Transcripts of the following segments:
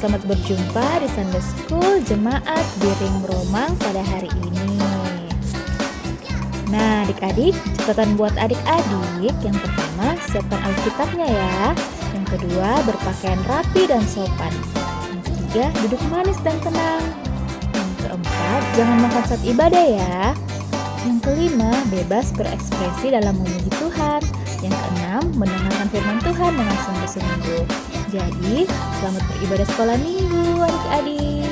Selamat berjumpa di Sunday School Jemaat Biring Romang pada hari ini. Nah, adik-adik, catatan buat adik-adik. Yang pertama, siapkan Alkitabnya ya. Yang kedua, berpakaian rapi dan sopan. Yang ketiga, duduk manis dan tenang. Yang keempat, jangan makan saat ibadah ya. Yang kelima, bebas berekspresi dalam memuji Tuhan. Yang keenam, mendengarkan firman Tuhan dengan sungguh-sungguh. Jadi, selamat beribadah sekolah minggu adik-adik.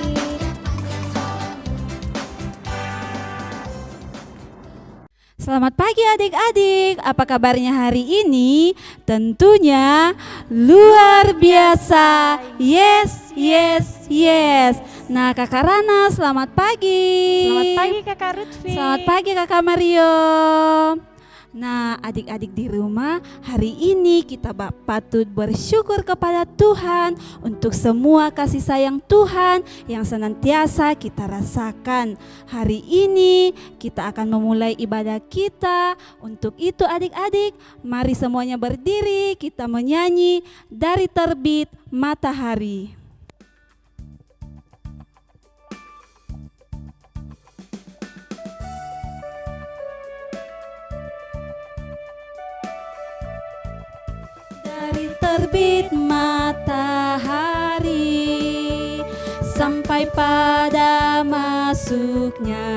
Selamat pagi adik-adik, apa kabarnya hari ini? Tentunya luar biasa, yes, yes, yes. Nah Kakak Rana, selamat pagi. Selamat pagi Kakak Lutfi. Selamat pagi Kakak Mario. Nah adik-adik di rumah, hari ini kita patut bersyukur kepada Tuhan untuk semua kasih sayang Tuhan yang senantiasa kita rasakan. Hari ini kita akan memulai ibadah kita. Untuk itu adik-adik, mari semuanya berdiri, kita menyanyi Dari Terbit Matahari. Dari terbit matahari sampai pada masuknya,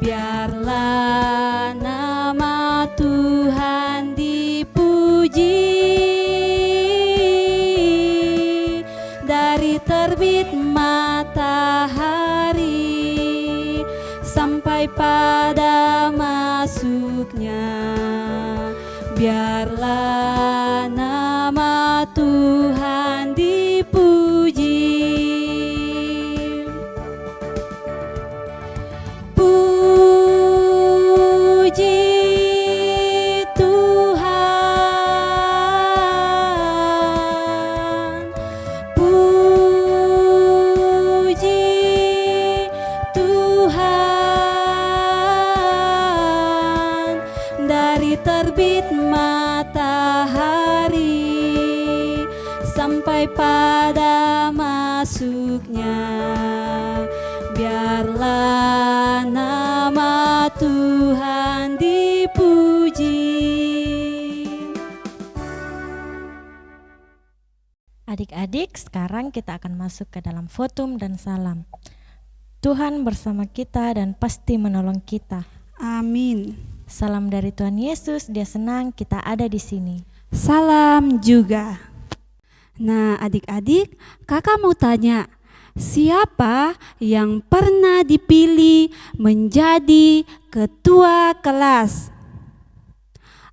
biarlah nama Tuhan dipuji. Dari terbit matahari sampai pada masuknya, biarlah nama Tuhan dipuji. Puji Tuhan, puji Tuhan. Dari terbit matahari sampai pada masuknya, biarlah nama Tuhan dipuji. Adik-adik, sekarang kita akan masuk ke dalam fotum dan salam. Tuhan bersama kita dan pasti menolong kita. Amin. Salam dari Tuhan Yesus, Dia senang kita ada di sini. Salam juga. Nah adik-adik, kakak mau tanya, siapa yang pernah dipilih menjadi ketua kelas?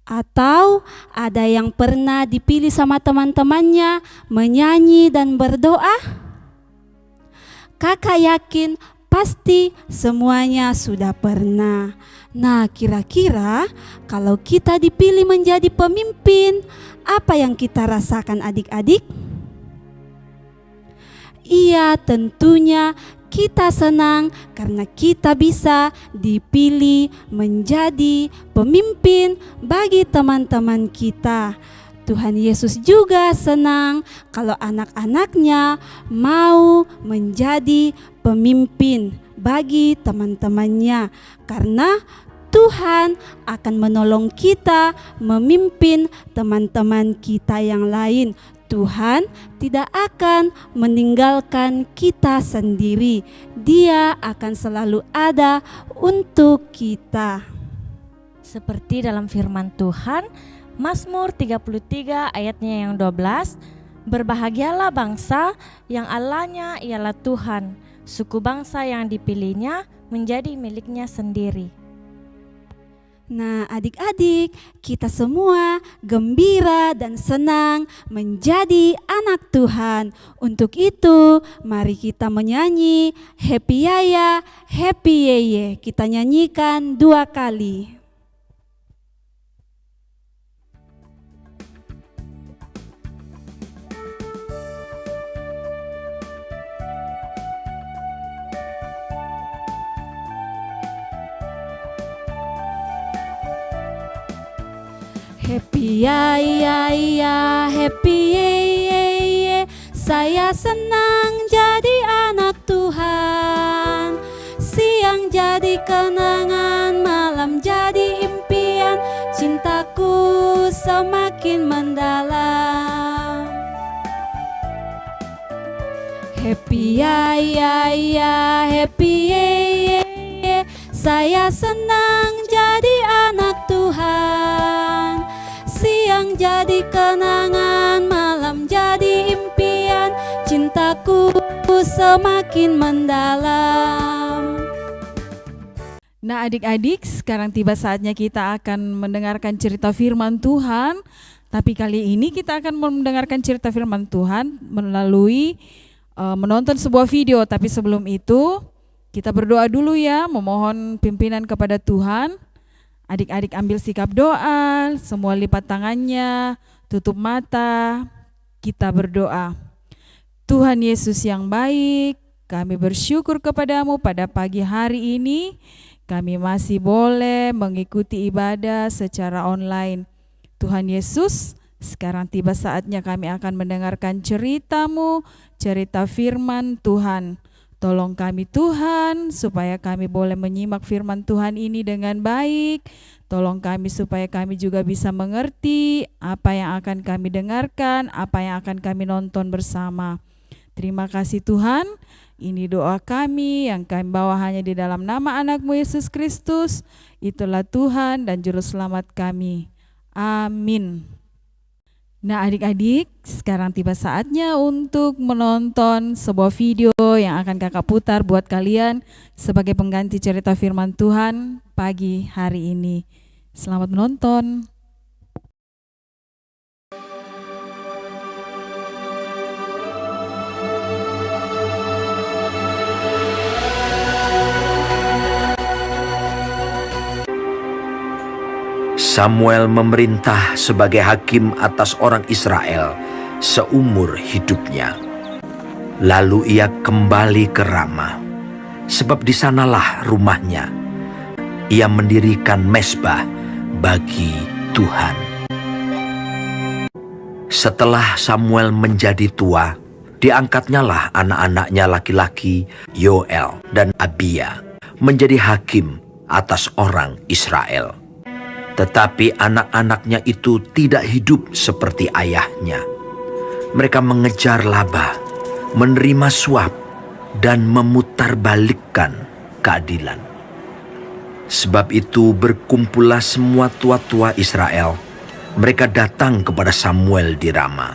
Atau ada yang pernah dipilih sama teman-temannya menyanyi dan berdoa? Kakak yakin pasti semuanya sudah pernah. Nah kira-kira kalau kita dipilih menjadi pemimpin, apa yang kita rasakan adik-adik? Iya, tentunya kita senang karena kita bisa dipilih menjadi pemimpin bagi teman-teman kita. Tuhan Yesus juga senang kalau anak-anaknya mau menjadi pemimpin bagi teman-temannya, karena Tuhan akan menolong kita memimpin teman-teman kita yang lain. Tuhan tidak akan meninggalkan kita sendiri. Dia akan selalu ada untuk kita. Seperti dalam firman Tuhan, Mazmur 33 ayatnya yang 12, berbahagialah bangsa yang Allahnya ialah Tuhan, suku bangsa yang dipilihnya menjadi miliknya sendiri. Nah adik-adik, kita semua gembira dan senang menjadi anak Tuhan. Untuk itu mari kita menyanyi Happy Yaya, Happy Yeye. Kita nyanyikan 2 kali. Happy ya ya ya, happy ye ye ye, Saya senang jadi anak Tuhan. Siang jadi kenangan, malam jadi impian. Cintaku semakin mendalam. Happy ya ya ya, happy ye ye ye. Saya senang jadi anak Tuhan. Siang jadi kenangan, malam jadi impian. Cintaku semakin mendalam. Nah adik-adik, sekarang tiba saatnya kita akan mendengarkan cerita firman Tuhan. Tapi kali ini kita akan mendengarkan cerita firman Tuhan melalui menonton sebuah video. Tapi sebelum itu kita berdoa dulu ya, memohon pimpinan kepada Tuhan. Adik-adik ambil sikap doa, semua lipat tangannya, tutup mata, kita berdoa. Tuhan Yesus yang baik, kami bersyukur kepadamu pada pagi hari ini. Kami masih boleh mengikuti ibadah secara online. Tuhan Yesus, sekarang tiba saatnya kami akan mendengarkan cerita-Mu, cerita firman Tuhan. Tolong kami Tuhan, supaya kami boleh menyimak firman Tuhan ini dengan baik. Tolong kami supaya kami juga bisa mengerti apa yang akan kami dengarkan, apa yang akan kami nonton bersama. Terima kasih Tuhan, ini doa kami yang kami bawa hanya di dalam nama anak-Mu Yesus Kristus. Itulah Tuhan dan Juru Selamat kami. Amin. Nah adik-adik, sekarang tiba saatnya untuk menonton sebuah video yang akan kakak putar buat kalian sebagai pengganti cerita firman Tuhan pagi hari ini. Selamat menonton. Samuel memerintah sebagai hakim atas orang Israel seumur hidupnya. Lalu ia kembali ke Rama, sebab di sanalah rumahnya. Ia mendirikan mezbah bagi Tuhan. Setelah Samuel menjadi tua, diangkatnyalah anak-anaknya laki-laki Yoel dan Abia menjadi hakim atas orang Israel. Tetapi anak-anaknya itu tidak hidup seperti ayahnya. Mereka mengejar laba, menerima suap, dan memutarbalikkan keadilan. Sebab itu berkumpullah semua tua-tua Israel. Mereka datang kepada Samuel di Rama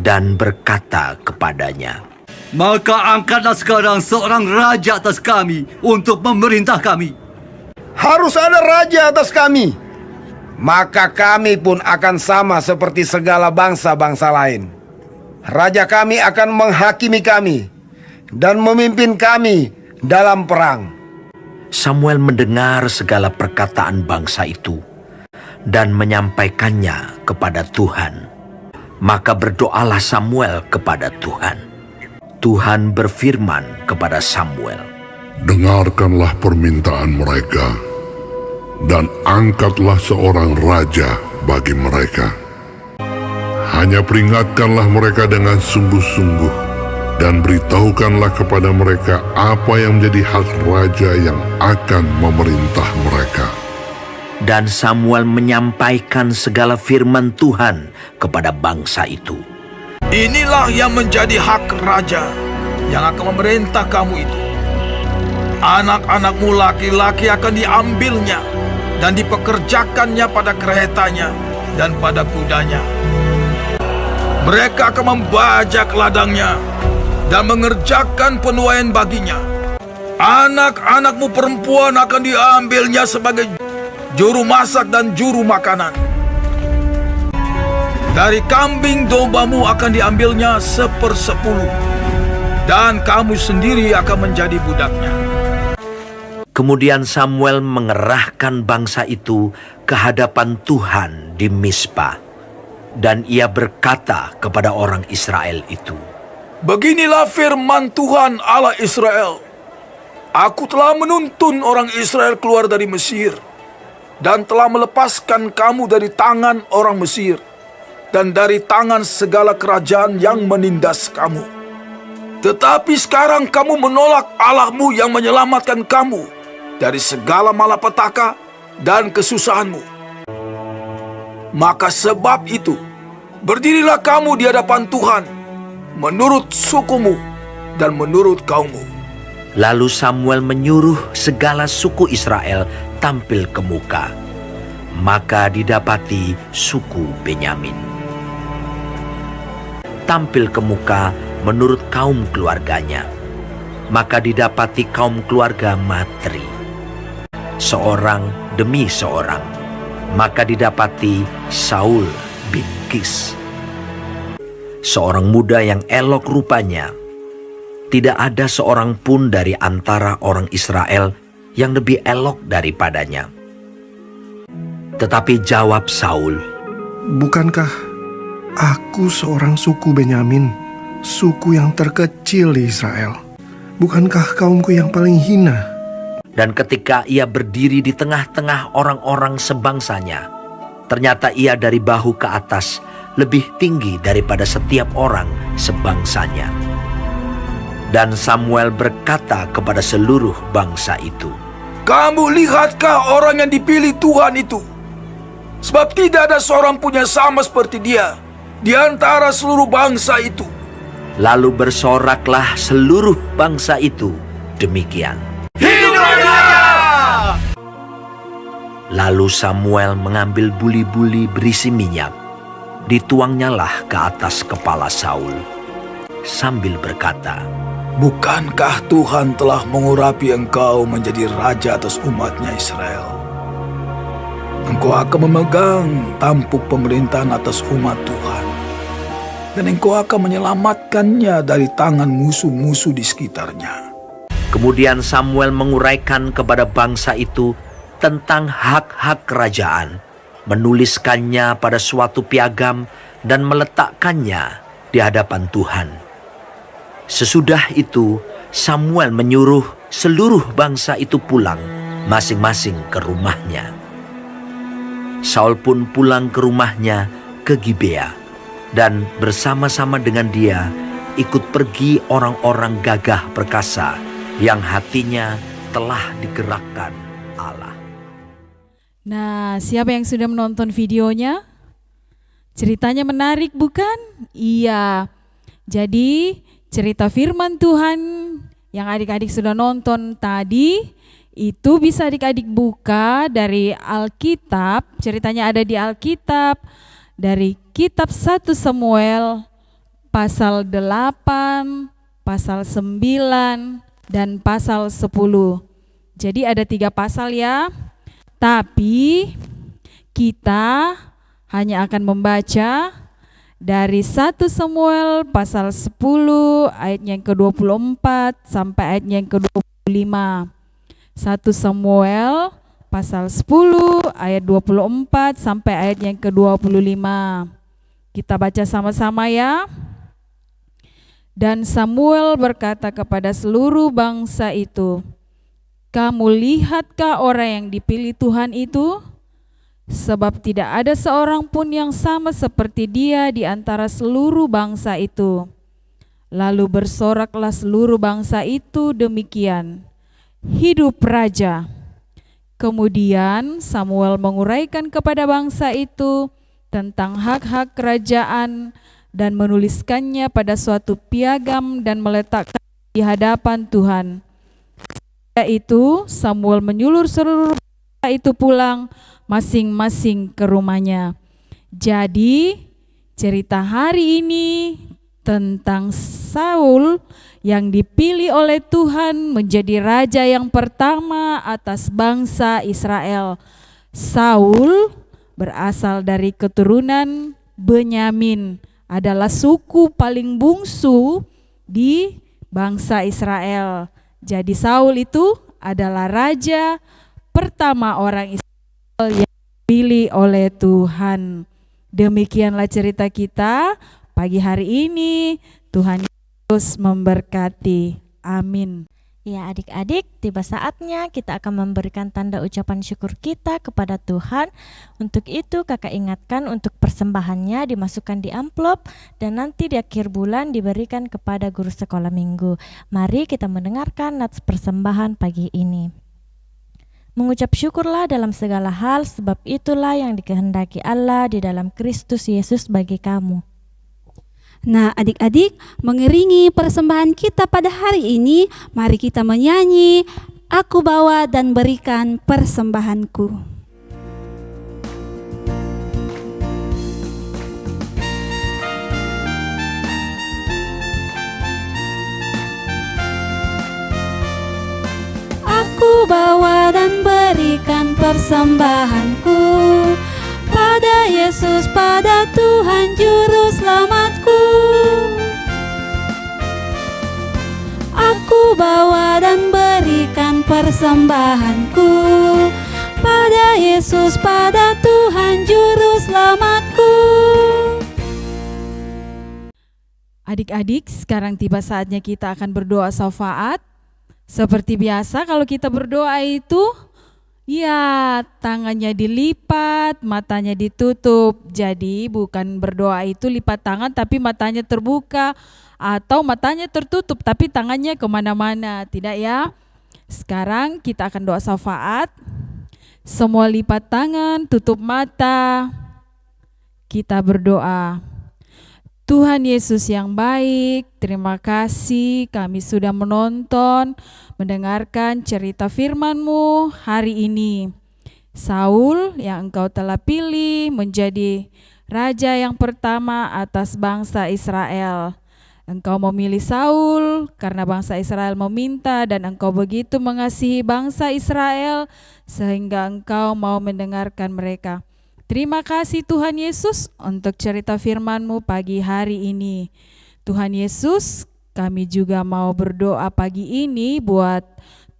dan berkata kepadanya, "Maka angkatlah sekarang seorang raja atas kami untuk memerintah kami." Harus ada raja atas kami. Maka kami pun akan sama seperti segala bangsa-bangsa lain. Raja kami akan menghakimi kami dan memimpin kami dalam perang. Samuel mendengar segala perkataan bangsa itu dan menyampaikannya kepada Tuhan. Maka berdoalah Samuel kepada Tuhan. Tuhan berfirman kepada Samuel, "Dengarkanlah permintaan mereka, dan angkatlah seorang raja bagi mereka. Hanya peringatkanlah mereka dengan sungguh-sungguh, dan beritahukanlah kepada mereka apa yang menjadi hak raja yang akan memerintah mereka." Dan Samuel menyampaikan segala firman Tuhan kepada bangsa itu. "Inilah yang menjadi hak raja yang akan memerintah kamu itu. Anak-anakmu laki-laki akan diambilnya dan dipekerjakannya pada keretanya dan pada kudanya. Mereka akan membajak ladangnya dan mengerjakan penuaian baginya. Anak-anakmu perempuan akan diambilnya sebagai juru masak dan juru makanan. Dari kambing dombamu akan diambilnya 1/10, dan kamu sendiri akan menjadi budaknya." Kemudian Samuel mengerahkan bangsa itu ke hadapan Tuhan di Mizpah. Dan ia berkata kepada orang Israel itu, "Beginilah firman Tuhan Allah Israel. Aku telah menuntun orang Israel keluar dari Mesir dan telah melepaskan kamu dari tangan orang Mesir dan dari tangan segala kerajaan yang menindas kamu. Tetapi sekarang kamu menolak Allahmu yang menyelamatkan kamu dari segala malapetaka dan kesusahanmu. Maka sebab itu, berdirilah kamu di hadapan Tuhan menurut sukumu dan menurut kaummu. Lalu Samuel menyuruh segala suku Israel tampil ke muka. Maka didapati suku Benyamin tampil ke muka menurut kaum keluarganya. Maka didapati kaum keluarga Matri, seorang demi seorang. Maka didapati Saul bin Kis, seorang muda yang elok rupanya. Tidak ada seorang pun dari antara orang Israel yang lebih elok daripadanya. Tetapi jawab Saul, "Bukankah aku seorang suku Benyamin, suku yang terkecil di Israel? Bukankah kaumku yang paling hina?" Dan ketika ia berdiri di tengah-tengah orang-orang sebangsanya, ternyata ia dari bahu ke atas lebih tinggi daripada setiap orang sebangsanya. Dan Samuel berkata kepada seluruh bangsa itu, Kamu lihatkah orang yang dipilih Tuhan itu? Sebab tidak ada seorang pun yang sama seperti dia di antara seluruh bangsa itu. Lalu bersoraklah seluruh bangsa itu demikian. Hidup raja! Lalu Samuel mengambil buli-buli berisi minyak, dituangnyalah ke atas kepala Saul, sambil berkata, Bukankah Tuhan telah mengurapi engkau menjadi raja atas umatnya Israel? Engkau akan memegang tampuk pemerintahan atas umat Tuhan, dan engkau akan menyelamatkannya dari tangan musuh-musuh di sekitarnya. Kemudian Samuel menguraikan kepada bangsa itu tentang hak-hak kerajaan, menuliskannya pada suatu piagam dan meletakkannya di hadapan Tuhan. Sesudah itu Samuel menyuruh seluruh bangsa itu pulang masing-masing ke rumahnya. Saul pun pulang ke rumahnya ke Gibea, dan bersama-sama dengan dia ikut pergi orang-orang gagah perkasa yang hatinya telah digerakkan Allah. Nah, siapa yang sudah menonton videonya? Ceritanya menarik bukan? Iya. Jadi cerita firman Tuhan yang adik-adik sudah nonton tadi itu bisa adik-adik buka dari Alkitab. Ceritanya ada di Alkitab dari kitab 1 Samuel pasal 8, pasal 9, dan pasal 10. Jadi ada 3 pasal ya. Tapi kita hanya akan membaca dari 1 Samuel pasal 10 ayatnya yang ke-24 sampai ayatnya yang ke-25. 1 Samuel pasal 10 ayat 24 sampai ayat yang ke-25. Kita baca sama-sama ya. Dan Samuel berkata kepada seluruh bangsa itu, Kamu lihatkah orang yang dipilih Tuhan itu? Sebab tidak ada seorang pun yang sama seperti dia di antara seluruh bangsa itu. Lalu bersoraklah seluruh bangsa itu demikian, Hidup raja. Kemudian Samuel menguraikan kepada bangsa itu tentang hak-hak kerajaan dan menuliskannya pada suatu piagam dan meletakkan di hadapan Tuhan. Yaitu Samuel menyuruh seluruh bangsa itu pulang masing-masing ke rumahnya. Jadi cerita hari ini tentang Saul yang dipilih oleh Tuhan menjadi raja yang pertama atas bangsa Israel. Saul berasal dari keturunan Benyamin, adalah suku paling bungsu di bangsa Israel. Jadi Saul itu adalah raja pertama orang Israel yang dipilih oleh Tuhan. Demikianlah cerita kita pagi hari ini. Tuhan Yesus memberkati. Amin. Ya adik-adik, tiba saatnya kita akan memberikan tanda ucapan syukur kita kepada Tuhan. Untuk itu kakak ingatkan untuk persembahannya dimasukkan di amplop dan nanti di akhir bulan diberikan kepada guru sekolah minggu. Mari kita mendengarkan nats persembahan pagi ini. Mengucap syukurlah dalam segala hal, sebab itulah yang dikehendaki Allah di dalam Kristus Yesus bagi kamu. Nah, adik-adik, mengiringi persembahan kita pada hari ini, mari kita menyanyi, Aku bawa dan berikan persembahanku. Aku bawa dan berikan persembahanku pada Yesus, pada Tuhan Juru Selamatku. Aku bawa dan berikan persembahanku pada Yesus, pada Tuhan Juru Selamatku. Adik-adik, sekarang tiba saatnya kita akan berdoa syafaat. Seperti biasa kalau kita berdoa itu, ya tangannya dilipat, matanya ditutup. Jadi bukan berdoa itu lipat tangan tapi matanya terbuka, atau matanya tertutup tapi tangannya kemana-mana. Tidak ya. Sekarang kita akan doa syafaat. Semua lipat tangan, tutup mata. Kita berdoa. Tuhan Yesus yang baik, terima kasih kami sudah menonton, mendengarkan cerita firman-Mu hari ini. Saul yang Engkau telah pilih menjadi raja yang pertama atas bangsa Israel. Engkau memilih Saul karena bangsa Israel meminta, dan Engkau begitu mengasihi bangsa Israel sehingga Engkau mau mendengarkan mereka. Terima kasih Tuhan Yesus untuk cerita firman-Mu pagi hari ini. Tuhan Yesus, kami juga mau berdoa pagi ini buat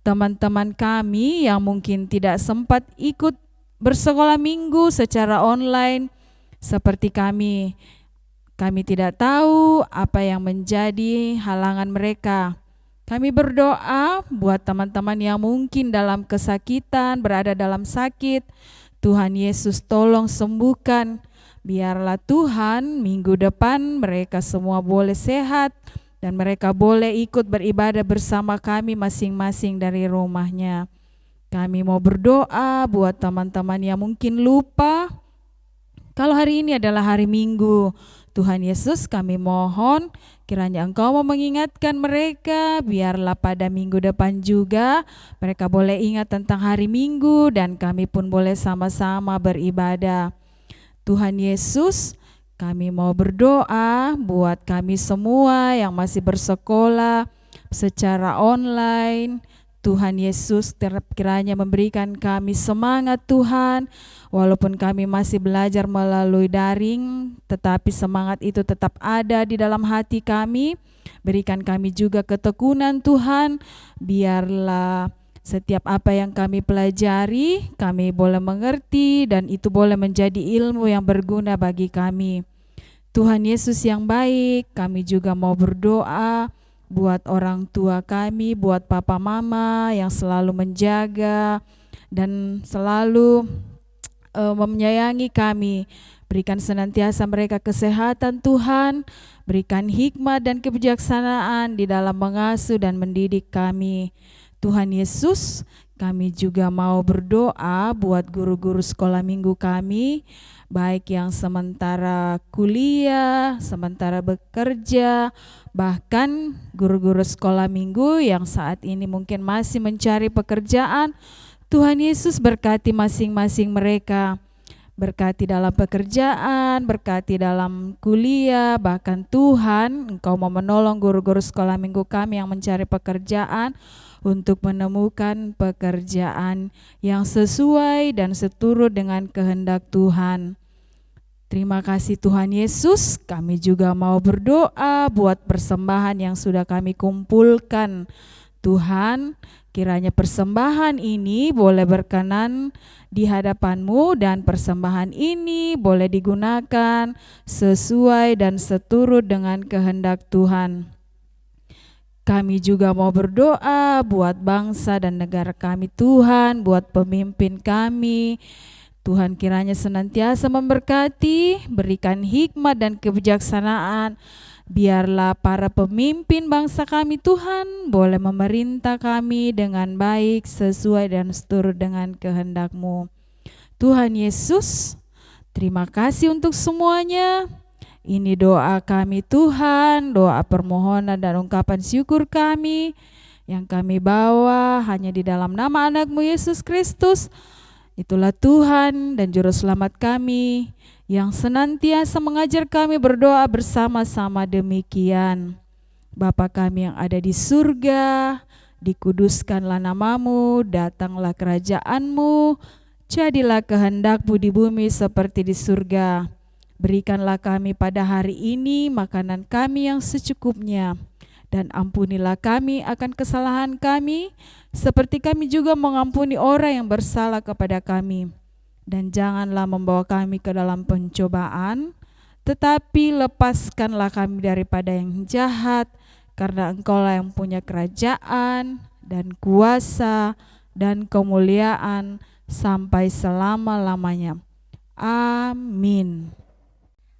teman-teman kami yang mungkin tidak sempat ikut bersekolah minggu secara online seperti kami. Kami tidak tahu apa yang menjadi halangan mereka. Kami berdoa buat teman-teman yang mungkin dalam kesakitan, berada dalam sakit. Tuhan Yesus tolong sembuhkan. Biarlah Tuhan minggu depan mereka semua boleh sehat dan mereka boleh ikut beribadah bersama kami masing-masing dari rumahnya. Kami mau berdoa buat teman-teman yang mungkin lupa kalau hari ini adalah hari Minggu. Tuhan Yesus, kami mohon kiranya Engkau mau mengingatkan mereka, biarlah pada minggu depan juga mereka boleh ingat tentang hari Minggu dan kami pun boleh sama-sama beribadah. Tuhan Yesus, kami mau berdoa buat kami semua yang masih bersekolah secara online. Tuhan Yesus kiranya memberikan kami semangat Tuhan, walaupun kami masih belajar melalui daring, tetapi semangat itu tetap ada di dalam hati kami. Berikan kami juga ketekunan Tuhan, biarlah setiap apa yang kami pelajari, kami boleh mengerti dan itu boleh menjadi ilmu yang berguna bagi kami. Tuhan Yesus yang baik, kami juga mau berdoa buat orang tua kami, buat papa mama yang selalu menjaga dan selalu menyayangi kami. Berikan senantiasa mereka kesehatan Tuhan, berikan hikmat dan kebijaksanaan di dalam mengasuh dan mendidik kami. Tuhan Yesus, kami juga mau berdoa buat guru-guru sekolah minggu kami, baik yang sementara kuliah, sementara bekerja, bahkan guru-guru sekolah minggu yang saat ini mungkin masih mencari pekerjaan. Tuhan Yesus berkati masing-masing mereka, berkati dalam pekerjaan, berkati dalam kuliah, bahkan Tuhan Engkau mau menolong guru-guru sekolah minggu kami yang mencari pekerjaan untuk menemukan pekerjaan yang sesuai dan seturut dengan kehendak Tuhan. Terima kasih Tuhan Yesus, kami juga mau berdoa buat persembahan yang sudah kami kumpulkan. Tuhan, kiranya persembahan ini boleh berkenan di hadapan-Mu dan persembahan ini boleh digunakan sesuai dan seturut dengan kehendak Tuhan. Kami juga mau berdoa buat bangsa dan negara kami Tuhan, buat pemimpin kami. Tuhan kiranya senantiasa memberkati, berikan hikmat dan kebijaksanaan. Biarlah para pemimpin bangsa kami Tuhan boleh memerintah kami dengan baik sesuai dan seturut dengan kehendak-Mu. Tuhan Yesus, terima kasih untuk semuanya. Ini doa kami Tuhan, doa permohonan dan ungkapan syukur kami yang kami bawa hanya di dalam nama anak-Mu Yesus Kristus. Itulah Tuhan dan Juru Selamat kami yang senantiasa mengajar kami berdoa bersama-sama demikian. Bapa kami yang ada di surga, dikuduskanlah nama-Mu, datanglah kerajaan-Mu, jadilah kehendak-Mu di bumi seperti di surga. Berikanlah kami pada hari ini makanan kami yang secukupnya, dan ampunilah kami akan kesalahan kami, seperti kami juga mengampuni orang yang bersalah kepada kami. Dan janganlah membawa kami ke dalam pencobaan, tetapi lepaskanlah kami daripada yang jahat, karena Engkaulah yang punya kerajaan dan kuasa dan kemuliaan sampai selama-lamanya. Amin.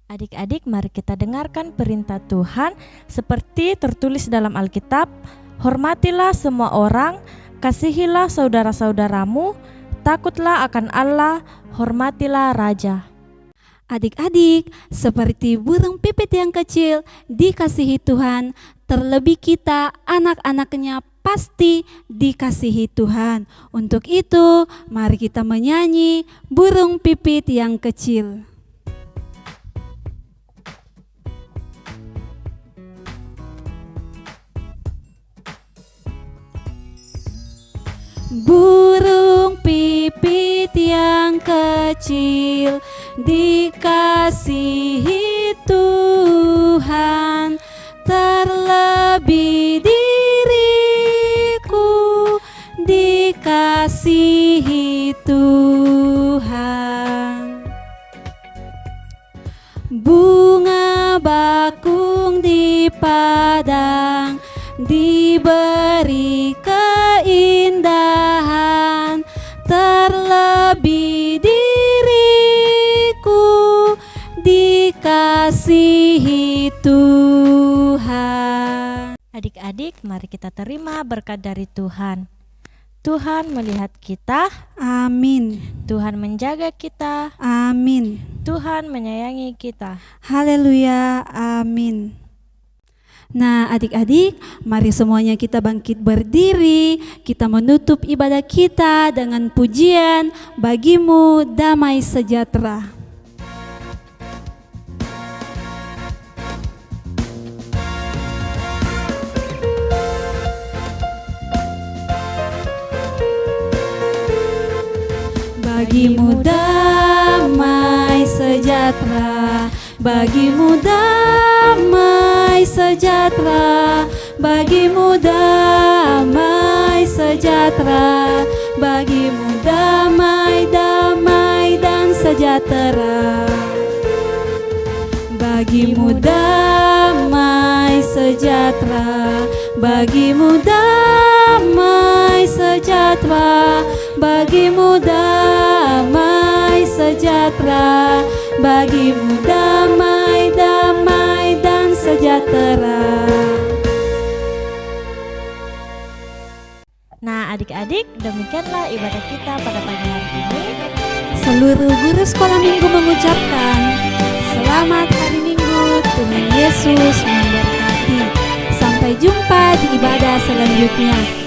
Adik-adik, mari kita dengarkan perintah Tuhan seperti tertulis dalam Alkitab. Hormatilah semua orang, kasihilah saudara-saudaramu, takutlah akan Allah, hormatilah raja. Adik-adik, seperti burung pipit yang kecil dikasihi Tuhan, terlebih kita anak-anaknya pasti dikasihi Tuhan. Untuk itu, mari kita menyanyi burung pipit yang kecil. Burung pipit yang kecil dikasihi Tuhan, terlebih diriku dikasihi Tuhan. Bunga bakung di padang diberi keindahan, terlebih diriku dikasihi Tuhan. Adik-adik, mari kita terima berkat dari Tuhan. Tuhan melihat kita, Amin. Tuhan menjaga kita, Amin. Tuhan menyayangi kita. Haleluya, amin. Nah, adik-adik, mari semuanya kita bangkit berdiri. Kita menutup ibadah kita dengan pujian Bagimu Damai Sejahtera. Bagimu damai sejahtera, bagimu damai sejahtera, bagimu damai sejahtera, bagimu damai, damai dan sejahtera. Bagimu damai sejahtera, bagimu damai sejahtera, bagimu damai sejahtera, bagimu damai, damai dan sejahtera. Nah, adik-adik, demikianlah ibadah kita pada pagi hari ini. Seluruh guru sekolah minggu mengucapkan selamat hari Minggu, Tuhan Yesus memberkati. Sampai jumpa di ibadah selanjutnya.